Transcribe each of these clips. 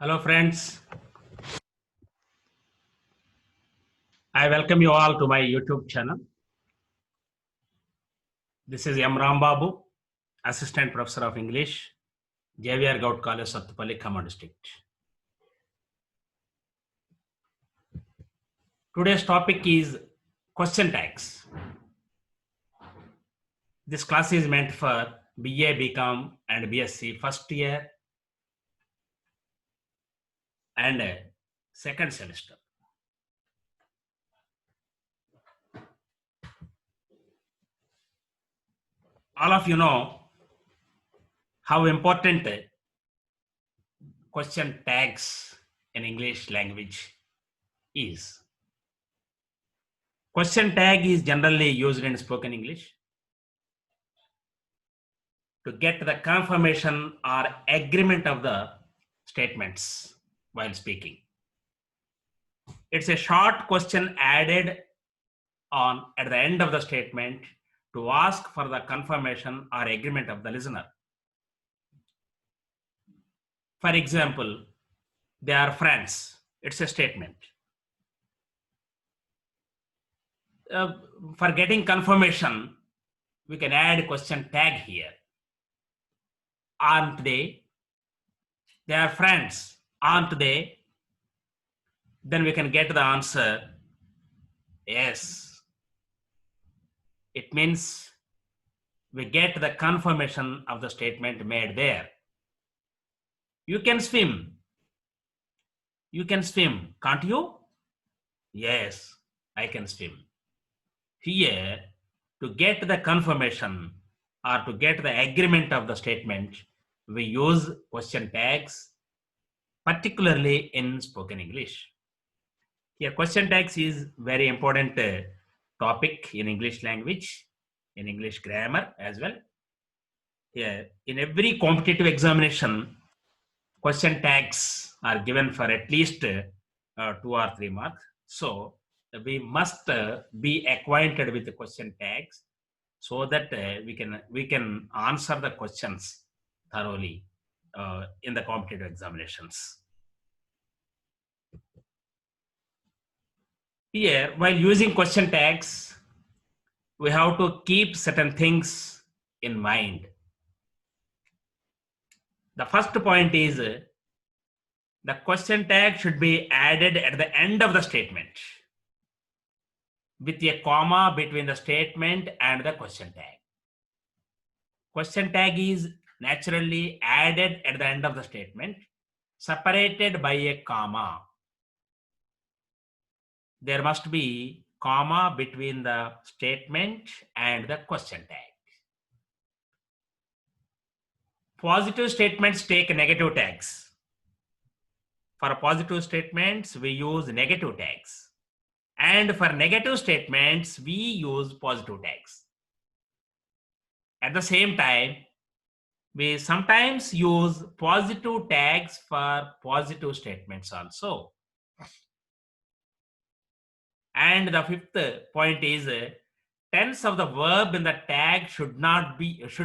Hello friends, I welcome you all to my YouTube channel. This is M. Ram Babu, Assistant Professor of English, JVR Gout College, Sattupalli, Khammam District. Today's topic is question tags. This class is meant for BA, BCom and BSc first year and second semester. All of you know how important question tags in English language is. Question tag is generally used in spoken English to get the confirmation or agreement of the statements while speaking. It's a short question added on at the end of the statement to ask for the confirmation or agreement of the listener. For example, they are friends. It's a statement. For getting confirmation, we can add a question tag here. Aren't they? They are friends. Aren't they? Then we can get the answer, yes. It means we get the confirmation of the statement made there. You can swim. You can swim, can't you? Yes, I can swim. Here, to get the confirmation or to get the agreement of the statement, we use question tags, particularly in spoken English. Here, question tags is very important topic in English language, in English grammar as well. Here, in every competitive examination, question tags are given for at least 2 or 3 marks. So we must be acquainted with the question tags so that we can answer the questions thoroughly in the competitive examinations. Here, while using question tags, we have to keep certain things in mind. The first point is the question tag should be added at the end of the statement with a comma between the statement and the question tag. Question tag is naturally added at the end of the statement, separated by a comma. There must be comma between the statement and the question tag. Positive statements take negative tags. For positive statements, we use negative tags. And for negative statements, we use positive tags. At the same time, we sometimes use positive tags for positive statements also. And the fifth point is tense of the verb in the tag should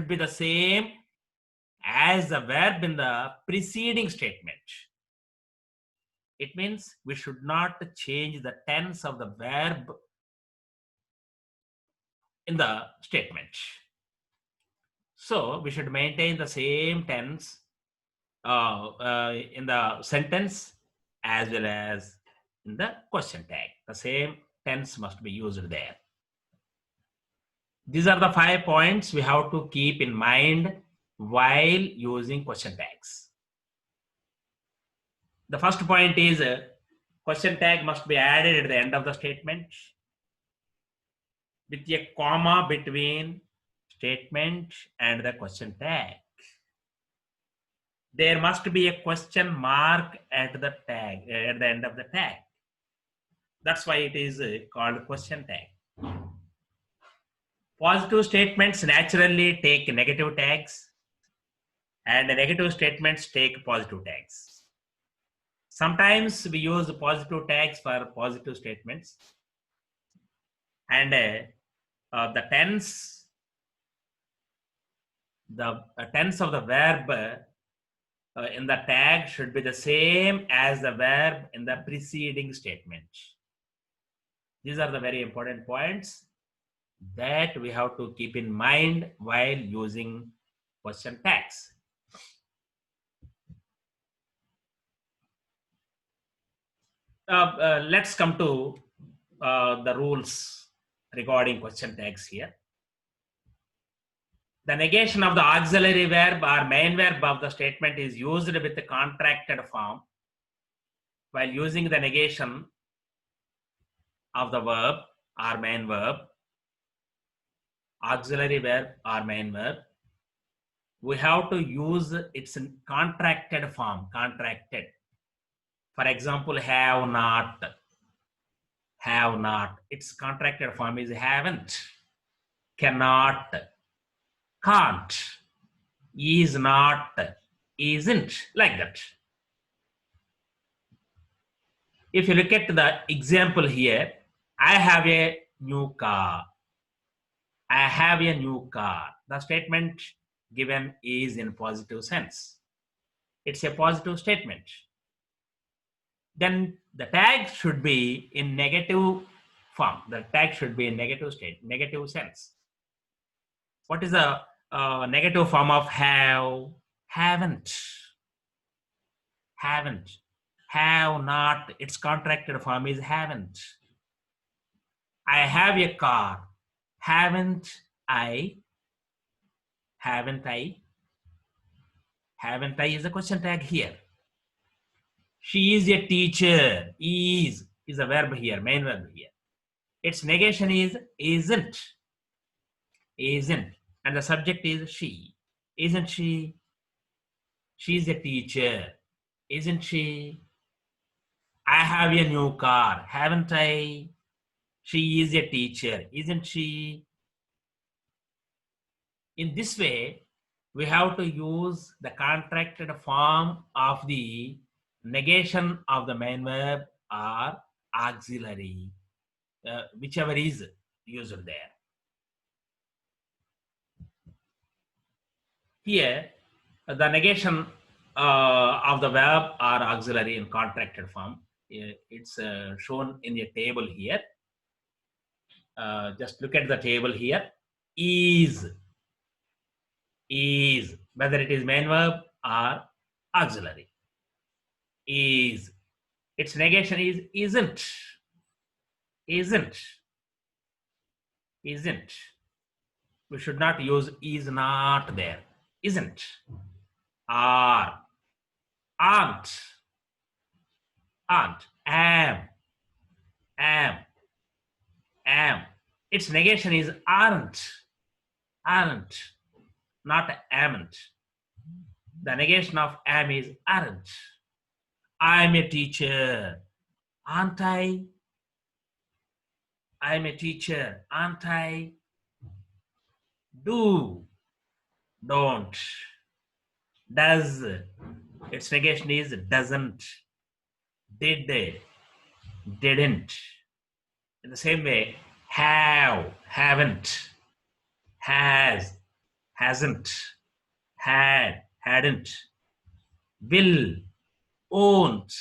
be the same as the verb in the preceding statement. It means we should not change the tense of the verb in the statement. So we should maintain the same tense in the sentence as well as in the question tag. The same tense must be used there. These are the 5 points we have to keep in mind while using question tags. The first point is question tag must be added at the end of the statement with a comma between statement and the question tag. There must be a question mark at the tag, at the end of the tag. That's why it is called question tag. Positive statements naturally take negative tags, and negative statements take positive tags. Sometimes we use positive tags for positive statements, and the tense of the verb in the tag should be the same as the verb in the preceding statement. These are the very important points that we have to keep in mind while using question tags. Let's come to the rules regarding question tags here. The negation of the auxiliary verb or main verb of the statement is used with the contracted form. While using the negation of the verb or main verb, auxiliary verb or main verb, we have to use its contracted form, contracted. For example, have not. Have not. Its contracted form is haven't, cannot, can't, is not, isn't, like that. If you look at the example here, I have a new car. I have a new car. The statement given is in positive sense. It's a positive statement. Then the tag should be in negative form. The tag should be in negative state, negative sense. What is the negative form of have? Haven't. Haven't. Have not. Its contracted form is haven't. I have a car. Haven't I? Haven't I? Haven't I is a question tag here. She is a teacher. Is a verb here, main verb here. Its negation is isn't. Isn't. And the subject is she. Isn't she? She's a teacher. Isn't she? I have a new car. Haven't I? She is a teacher. Isn't she? In this way, we have to use the contracted form of the negation of the main verb or auxiliary, whichever is used there. Here, the negation of the verb or auxiliary in contracted form, it's shown in a table here. Just look at the table here. Is, whether it is main verb or auxiliary. Is. Its negation is isn't. Isn't. Isn't. We should not use is not there. Isn't. Are. Aren't. Aren't. Am. Am. Am. Its negation is aren't. Aren't. Not amn't. The negation of am is aren't. I'm a teacher. Aren't I? I'm a teacher. Aren't I? Do. Don't. Does. Its negation is doesn't. Did. Didn't. In the same way, have. Haven't. Has. Hasn't. Had. Hadn't. Will. Won't.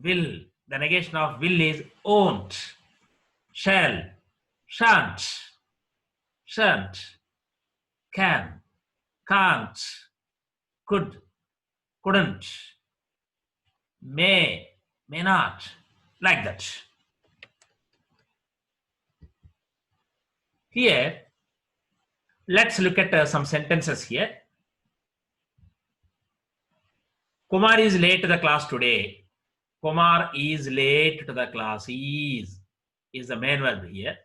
Will. The negation of will is won't. Shall. Shan't. Shan't. Can. Can't. Could. Couldn't. May. May not. Like that. Here, let's look at some sentences here. Kumar is late to the class today. Kumar is late to the class. Is the main verb here.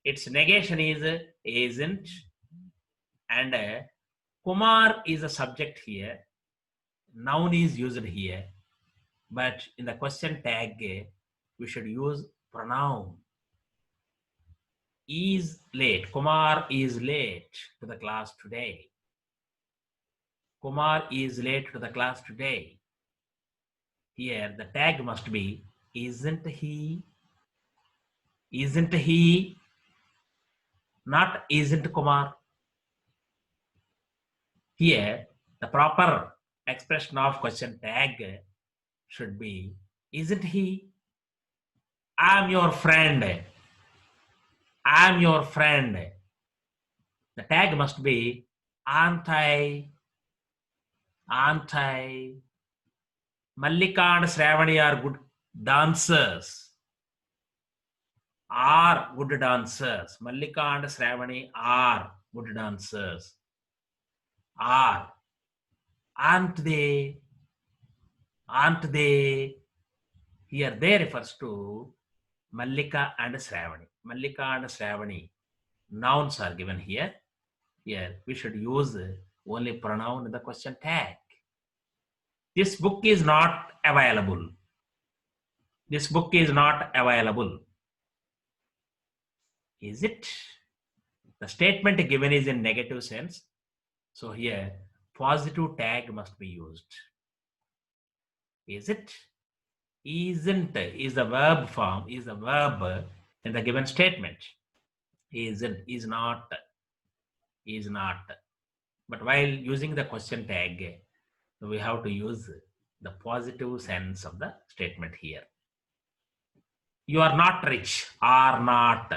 Its negation is isn't. And Kumar is a subject here. Noun is used here. But in the question tag, we should use pronoun. Is late. Kumar is late to the class today. Kumar is late to the class today. Here, the tag must be isn't he? Isn't he? Not isn't Kumar. Here, The proper expression of question tag should be, isn't he? I'm your friend. I'm your friend. The tag must be, aren't I? Aren't I? Mallika and Shravani are good dancers. Are good dancers. Mallika and Shravani are good dancers. Are. Aren't they? Aren't they? Here they refers to Mallika and Shravani. Mallika and Shravani. Nouns are given here. Here we should use only pronoun in the question tag. This book is not available. This book is not available. Is it? The statement given is in negative sense. So here positive tag must be used. Is it? Isn't is the verb form, is the verb in the given statement. Isn't, is not, is not. But while using the question tag, we have to use the positive sense of the statement here. You are not rich. Are not.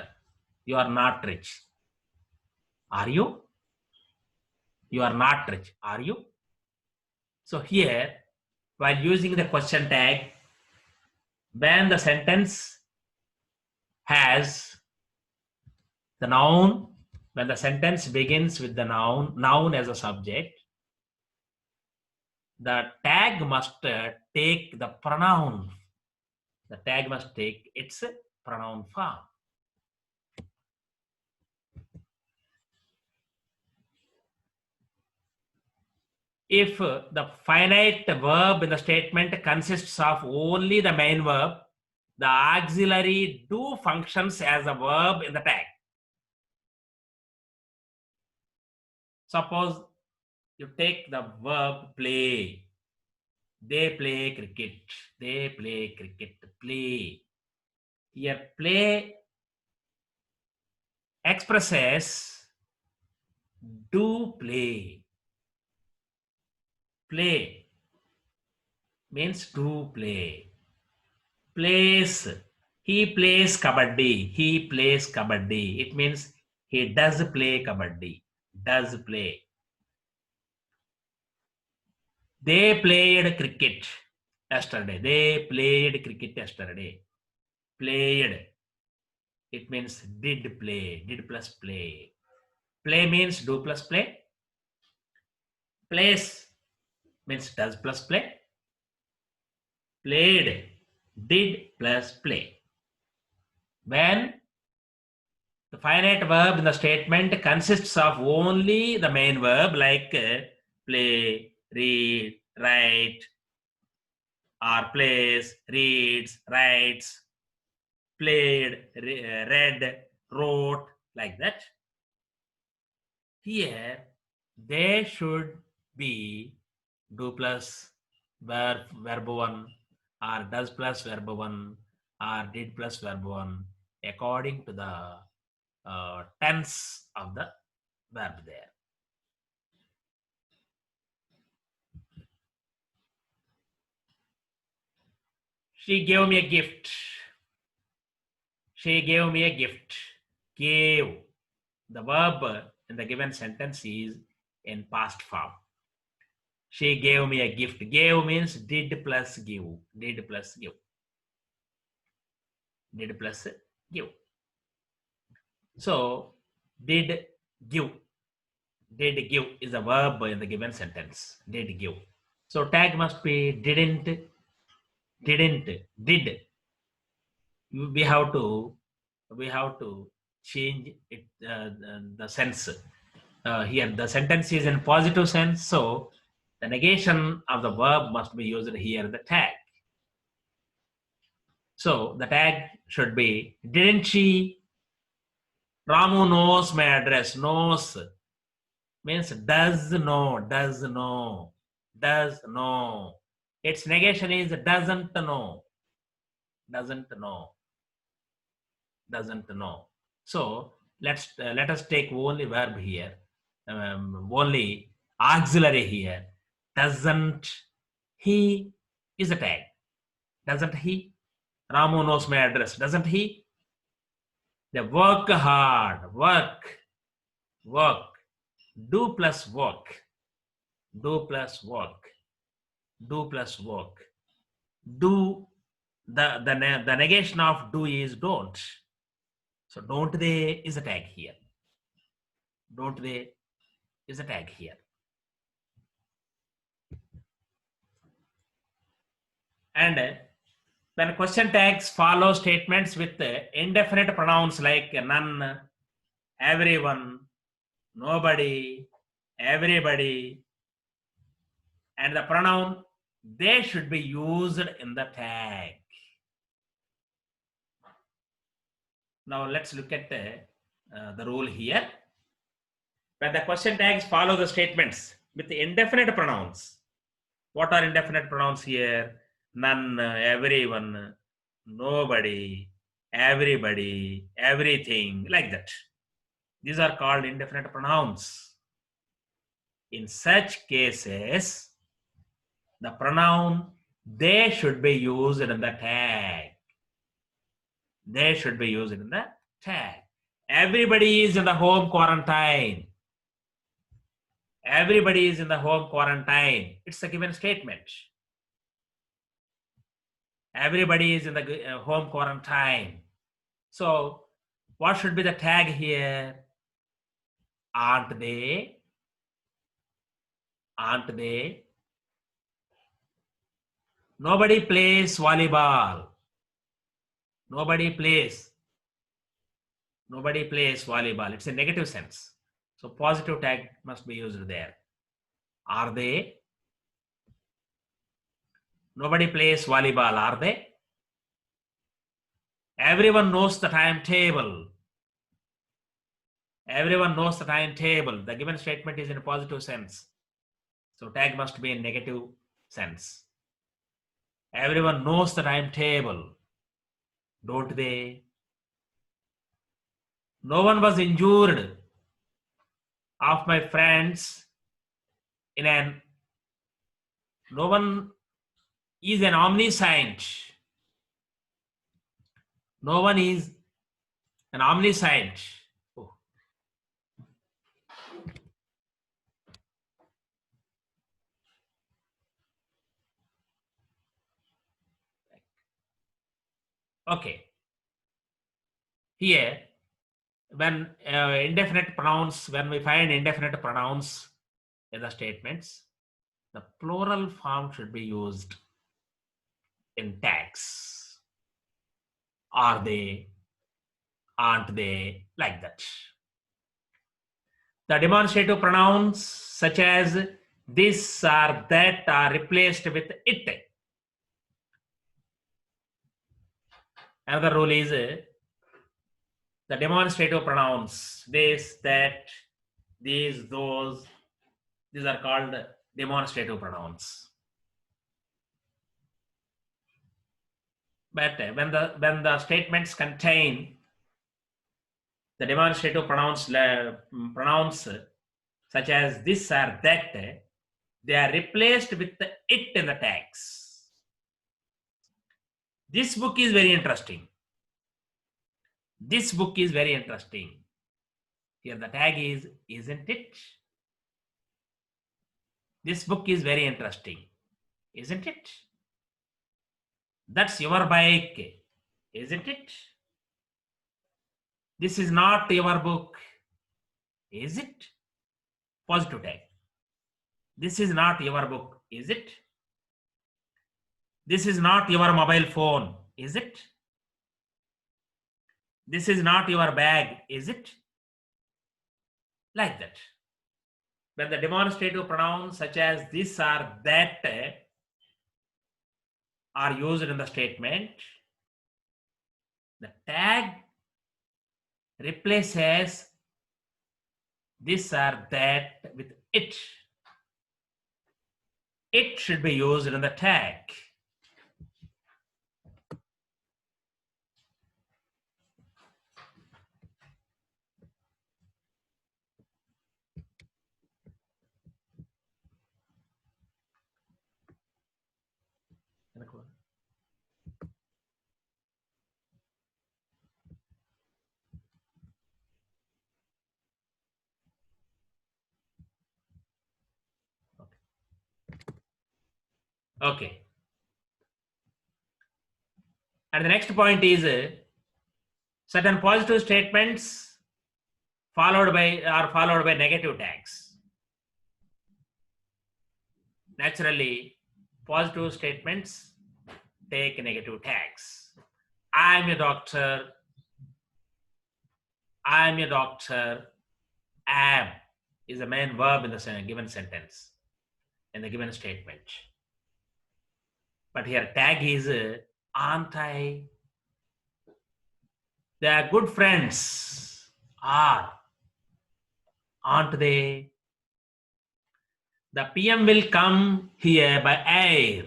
You are not rich. Are you? You are not rich. Are you? So here, while using the question tag, when the sentence has the noun, when the sentence begins with the noun as a subject, the tag must take the pronoun. The tag must take its pronoun form. If the finite verb in the statement consists of only the main verb, the auxiliary do functions as a verb in the tag. Suppose you take the verb play. They play cricket. They play cricket. Play. Here, play expresses do play. Play means do play. Plays. He plays kabaddi. He plays kabaddi. It means he does play kabaddi. Does play. They played cricket yesterday. They played cricket yesterday. Played. It means did play. Did plus play. Play means do plus play. Plays means does plus play. Played. Did plus play. When the finite verb in the statement consists of only the main verb like play, read, write, or plays, reads, writes, played, read, wrote, like that. Here, they should be do plus verb 1 or does plus verb 1 or did plus verb 1 according to the tense of the verb there. She gave me a gift. She gave me a gift. Gave. The verb in the given sentence is in past form. She gave me a gift. Gave means did plus give. Did plus give. Did plus give. So, did give. Did give is a verb in the given sentence. Did give. So, tag must be didn't, did. We have to change it, the sense. Here, the sentence is in positive sense. So, the negation of the verb must be used here, the tag. So the tag should be, didn't she? Ramu knows my address. Knows means does know, does know, does know. Its negation is doesn't know, doesn't know, doesn't know. So let us take only verb here, only auxiliary here. Doesn't he is a tag. Doesn't he? Ramu knows my address. Doesn't he? They work hard. Work. Do plus work. Do plus work. Do plus work. Do, the negation of do is don't. So don't they is a tag here. Don't they is a tag here. And when question tags follow statements with indefinite pronouns like none, everyone, nobody, everybody, and the pronoun they should be used in the tag. Now let's look at the rule here. When the question tags follow the statements with the indefinite pronouns, what are indefinite pronouns here? None, everyone, nobody, everybody, everything, like that. These are called indefinite pronouns. In such cases, the pronoun they should be used in the tag. They should be used in the tag. Everybody is in the home quarantine. Everybody is in the home quarantine. It's a given statement. Everybody is in the home quarantine. So what should be the tag here? Aren't they? Aren't they? Nobody plays volleyball. Nobody plays. Nobody plays volleyball. It's a negative sense. So positive tag must be used there. Are they? Nobody plays volleyball, are they? Everyone knows the timetable. Everyone knows the timetable. The given statement is in a positive sense. So tag must be in negative sense. Everyone knows the timetable. Don't they? No one was injured of my friends in an. No one is an omniscient. No one is an omniscient. Oh. Okay. Here, when indefinite pronouns, when we find indefinite pronouns in the statements, the plural form should be used in tags. Are they? Aren't they? Like that. The demonstrative pronouns such as this or that are replaced with it. Another rule is the demonstrative pronouns this, that, these, those. These are called demonstrative pronouns. But when the statements contain the demonstrative pronouns such as this or that, they are replaced with the it in the tags. This book is very interesting. This book is very interesting. Here the tag is, isn't it? This book is very interesting, isn't it? That's your bike, isn't it? This is not your book, is it? Positive tag. This is not your book, is it? This is not your mobile phone, is it? This is not your bag, is it? Like that. When the demonstrative pronouns such as this or that are used in the statement, the tag replaces this or that with it. It should be used in the tag. Okay. And the next point is certain positive statements followed by negative tags. Naturally, positive statements take negative tags. I'm a doctor. I'm a doctor. Am is the main verb in the given sentence, in the given statement. But here tag is aren't I? They are good friends. Aren't they? The PM will come here by air.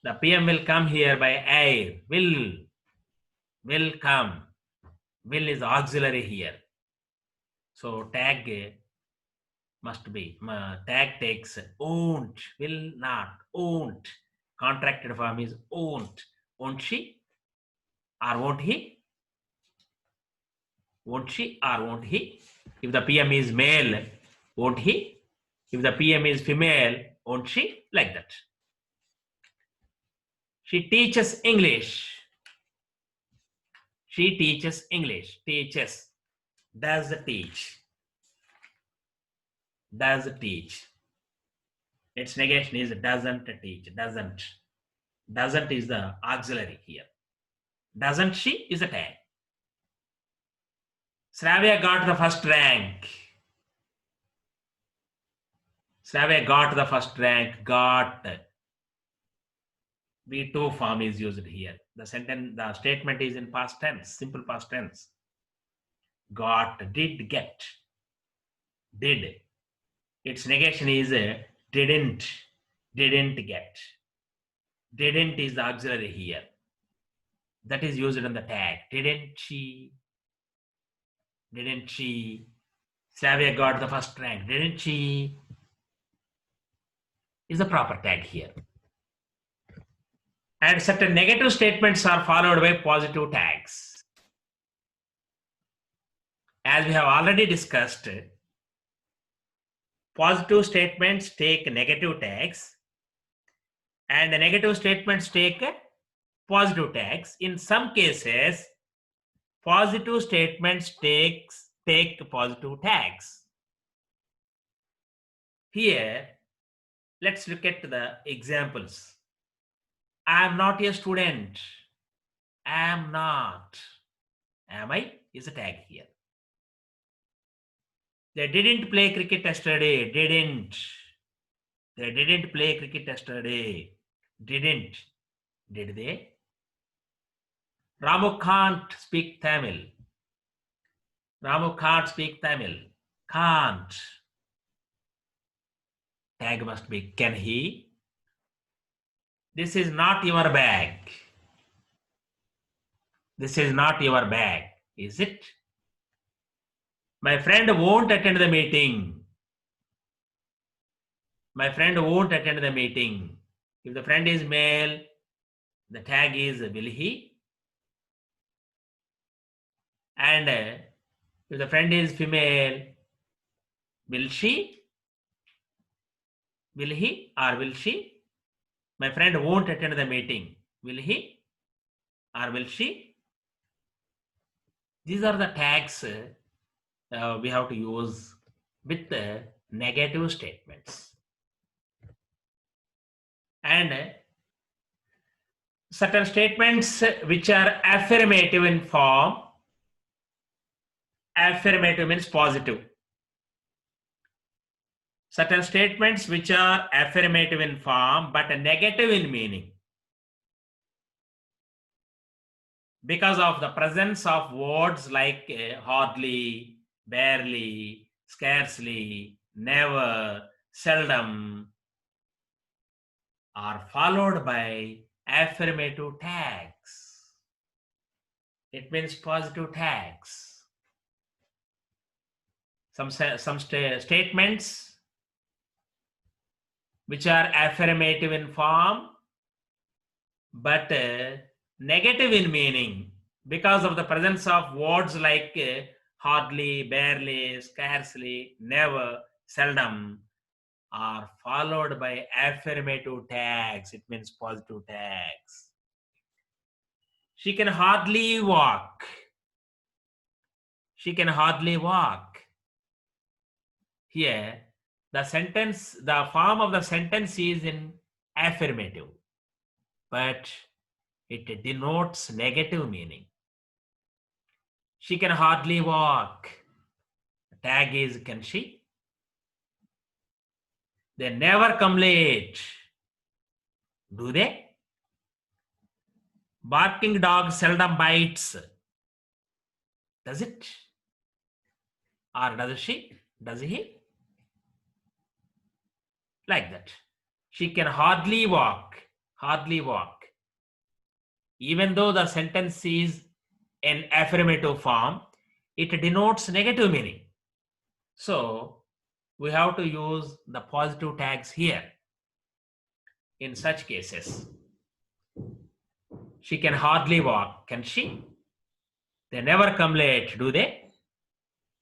The PM will come here by air. Will come. Will is auxiliary here. So tag must be. Tag takes won't, will not, won't. Contracted form is won't. Won't she? Or won't he? Won't she or won't he? If the PM is male, won't he? If the PM is female, won't she? Like that. She teaches English. She teaches English. Teaches. Does teach. Does teach. Its negation is doesn't teach. Doesn't. Doesn't is the auxiliary here. Doesn't she is a tag. Shravya got the first rank. Shravya got the first rank. Got. V2 form is used here. The statement is in past tense, simple past tense. Got, did, get. Did. Its negation is didn't get. Didn't is the auxiliary here. That is used in the tag. Didn't she? Shravya got the first rank. Didn't she? Is the proper tag here. And certain negative statements are followed by positive tags. As we have already discussed, positive statements take negative tags and the negative statements take positive tags. In some cases, positive statements take positive tags. Here, let's look at the examples. I am not a student. Am not. Am I is a tag here. They didn't play cricket yesterday. Didn't. They didn't play cricket yesterday. Didn't. Did they? Ramu can't speak Tamil. Ramu can't speak Tamil. Can't. Tag must be can he? This is not your bag. This is not your bag, is it? My friend won't attend the meeting. My friend won't attend the meeting. If the friend is male, the tag is will he? And if the friend is female, will she? Will he or will she? My friend won't attend the meeting. Will he or will she? These are the tags we have to use with the negative statements. And certain statements which are affirmative in form. Affirmative means positive. Certain statements which are affirmative in form but negative in meaning. Because of the presence of words like hardly, barely, scarcely, never, seldom are followed by affirmative tags. It means positive tags. Some statements which are affirmative in form but negative in meaning because of the presence of words like hardly, barely, scarcely, never, seldom are followed by affirmative tags. It means positive tags. She can hardly walk. She can hardly walk. Here, the form of the sentence is in affirmative, but it denotes negative meaning. She can hardly walk. Tag is can she? They never come late. Do they? Barking dog seldom bites. Does it? Or does she? Does he? Like that. She can hardly walk. Hardly walk. Even though the sentence is in affirmative form, it denotes negative meaning. So we have to use the positive tags here. In such cases, she can hardly walk, can she? They never come late, do they?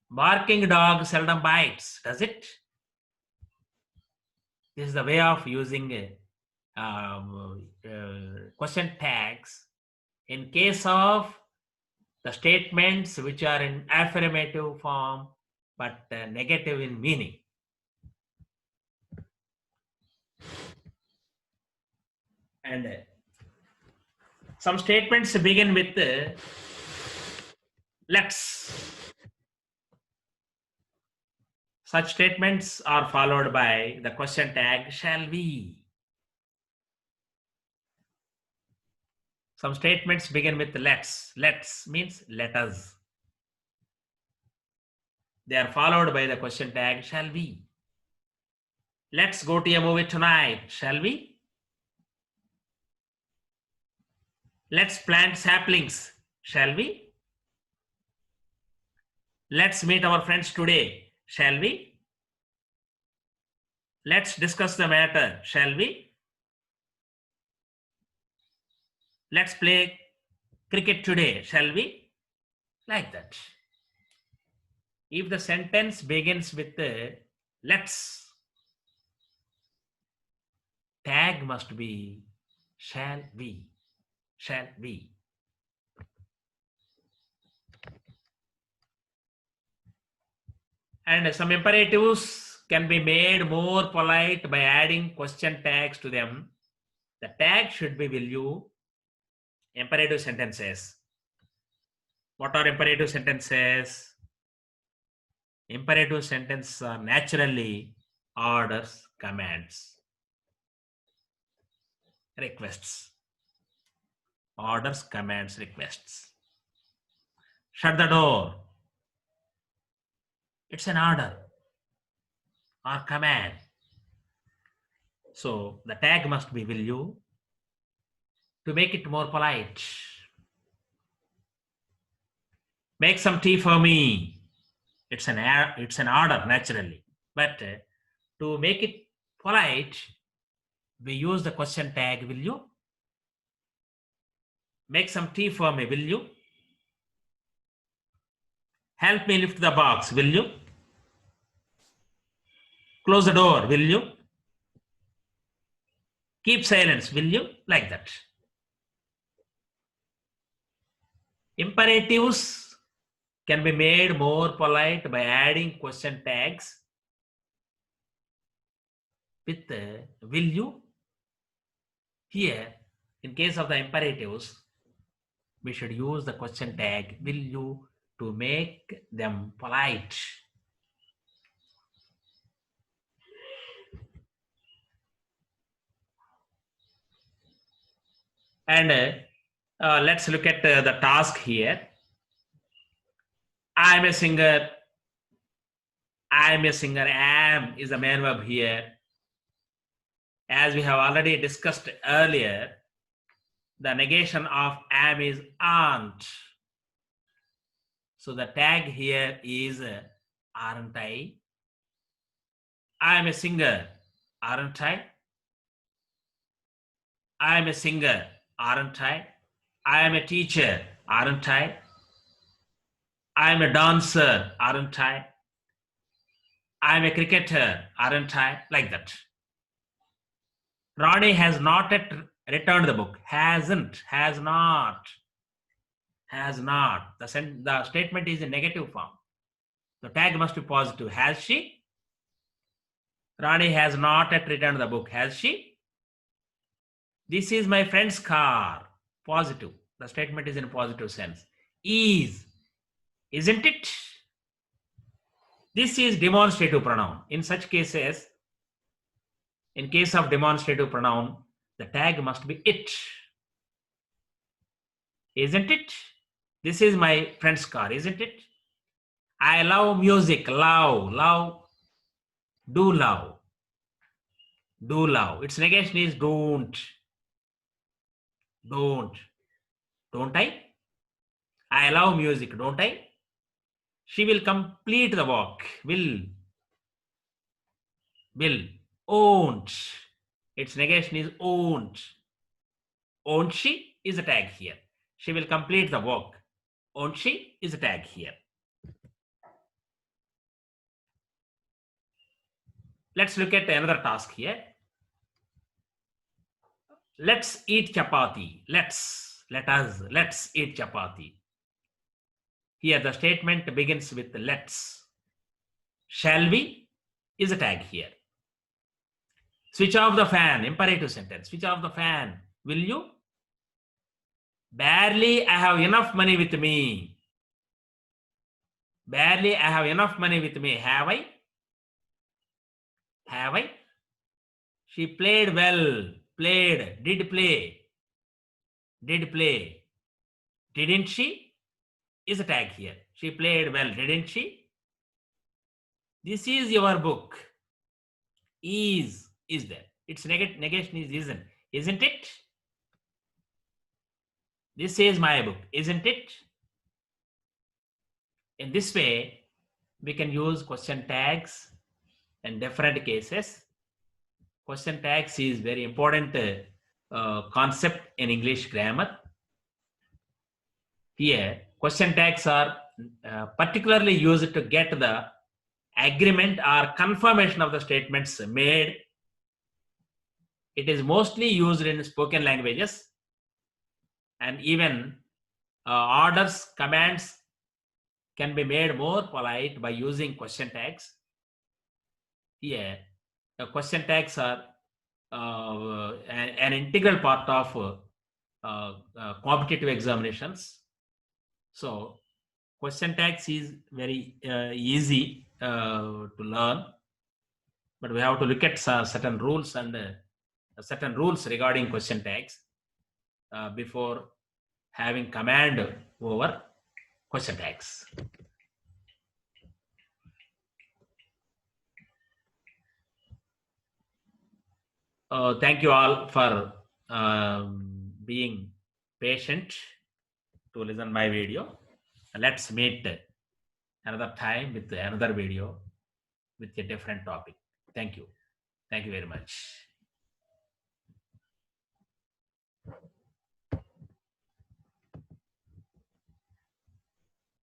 Barking dog seldom bites, does it? This is the way of using question tags in case of the statements which are in affirmative form but negative in meaning. And some statements begin with let's. Such statements are followed by the question tag shall we. Some statements begin with let's. Let's means let us. They are followed by the question tag shall we. Let's go to a movie tonight, shall we? Let's plant saplings, shall we? Let's meet our friends today, shall we? Let's discuss the matter, shall we? Let's play cricket today, shall we? Like that. If the sentence begins with the let's, tag must be shall we, shall we. And some imperatives can be made more polite by adding question tags to them. The tag should be will you. Imperative sentences. What are imperative sentences? Imperative sentences are naturally orders, commands, requests. Orders, commands, requests. Shut the door. It's an order or command. So the tag must be will you to make it more polite. Make some tea for me. It's an order naturally. But to make it polite, we use the question tag will you. Make some tea for me, will you? Help me lift the box, will you? Close the door, will you? Keep silence, will you? Like that. Imperatives can be made more polite by adding question tags with will you. Here, in case of the imperatives, we should use the question tag will you to make them polite. And let's look at the task here. I'm a singer. I'm a singer. Am is the main verb here. As we have already discussed earlier, the negation of am is aren't. So the tag here is aren't I? I'm a singer. Aren't I? I'm a singer. Aren't I? I am a teacher. Aren't I? I am a dancer. Aren't I? I'm a cricketer, aren't I? Like that. Ronnie has not yet returned the book. Hasn't, has not, has not. The statement is in negative form. The tag must be positive. Has she? Ronnie has not yet returned the book. Has she? This is my friend's car. Positive. The statement is in positive sense. Is. Isn't it? This is demonstrative pronoun. In such cases, in case of demonstrative pronoun, the tag must be it. Isn't it? This is my friend's car, isn't it? I love music. Love, love, do love. Do love. Its negation is don't. Don't. Don't I? I love music, don't I? She will complete the work. Will. Will. Won't. Its negation is won't. Won't she is a tag here. She will complete the work. Won't she is a tag here. Let's look at another task here. Let's eat chapati. Let's eat chapati. Here the statement begins with let's. Shall we is a tag here. Switch off the fan, imperative sentence. Switch off the fan. Will you? Barely I have enough money with me. Barely I have enough money with me. Have I? Have I? She played well. Played. Did play. Did play. Didn't she? Is a tag here. She played well. Didn't she? This is your book. Is there. Its negation is isn't. Isn't it? This is my book. Isn't it? In this way, we can use question tags in different cases. Question tags is very important concept in English grammar. Here, question tags are particularly used to get the agreement or confirmation of the statements made. It is mostly used in spoken languages, and even orders, commands can be made more polite by using question tags. Here, the question tags are an integral part of competitive examinations. So, question tags is very easy to learn, but we have to look at certain rules and certain rules regarding question tags before having command over question tags. Thank you all for being patient to listen my video. Let's meet another time with another video with a different topic. Thank you. Thank you very much.